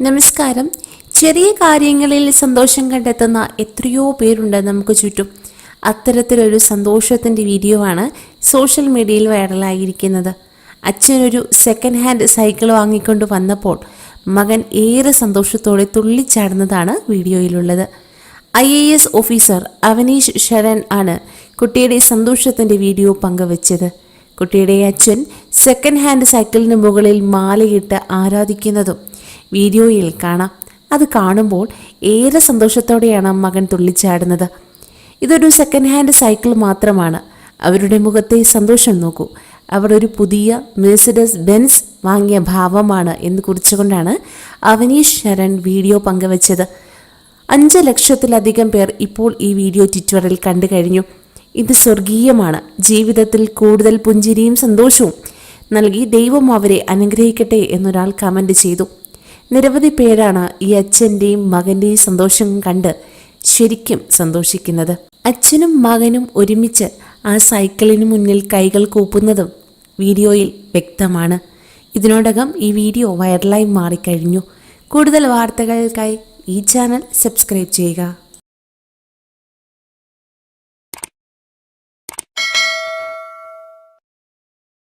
നമസ്കാരം. ചെറിയ കാര്യങ്ങളിൽ സന്തോഷം കണ്ടെത്തുന്ന എത്രയോ പേരുണ്ട് നമുക്ക് ചുറ്റും. അത്തരത്തിലൊരു സന്തോഷത്തിൻ്റെ വീഡിയോ ആണ് സോഷ്യൽ മീഡിയയിൽ വൈറലായിരിക്കുന്നത്. അച്ഛനൊരു സെക്കൻഡ് ഹാൻഡ് സൈക്കിൾ വാങ്ങിക്കൊണ്ട് വന്നപ്പോൾ മകൻ ഏറെ സന്തോഷത്തോടെ തുള്ളിച്ചാടുന്നതാണ് വീഡിയോയിലുള്ളത്. IAS ഓഫീസർ അവനീഷ് ശരൺ ആണ് കുട്ടിയുടെ സന്തോഷത്തിൻ്റെ വീഡിയോ പങ്കുവച്ചത്. കുട്ടിയുടെ അച്ഛൻ സെക്കൻഡ് ഹാൻഡ് സൈക്കിളിന് മുകളിൽ മാലയിട്ട് ആരാധിക്കുന്നതും വീഡിയോയിൽ കാണാം. അത് കാണുമ്പോൾ ഏറെ സന്തോഷത്തോടെയാണ് മകൻ തുള്ളിച്ചാടുന്നത്. ഇതൊരു സെക്കൻഡ് ഹാൻഡ് സൈക്കിൾ മാത്രമാണ്. അവരുടെ മുഖത്തെ സന്തോഷം നോക്കൂ. അവർ ഒരു പുതിയ മെഴ്സിഡസ് ബെൻസ് വാങ്ങിയ ഭാവമാണ് എന്ന് കുറിച്ചുകൊണ്ടാണ് അവനീഷ് ശരൺ വീഡിയോ പങ്കുവച്ചത്. 5 ലക്ഷത്തിലധികം പേർ ഇപ്പോൾ ഈ വീഡിയോ ട്വിറ്ററിൽ കണ്ടു കഴിഞ്ഞു. ഇത് സ്വർഗീയമാണ്. ജീവിതത്തിൽ കൂടുതൽ പുഞ്ചിരിയും സന്തോഷവും നൽകി ദൈവം അവരെ അനുഗ്രഹിക്കട്ടെ എന്നൊരാൾ കമൻ്റ് ചെയ്തു. നിരവധി പേരാണ് ഈ അച്ഛൻ്റെയും മകൻ്റെയും സന്തോഷം കണ്ട് ശരിക്കും സന്തോഷിക്കുന്നത്. അച്ഛനും മകനും ഒരുമിച്ച് ആ സൈക്കിളിന് മുന്നിൽ കൈകൾ കൂപ്പുന്നതും വീഡിയോയിൽ വ്യക്തമാണ്. ഇതിനോടകം ഈ വീഡിയോ വൈറലായി മാറിക്കഴിഞ്ഞു. കൂടുതൽ വാർത്തകൾക്കായി ഈ ചാനൽ സബ്സ്ക്രൈബ് ചെയ്യുക.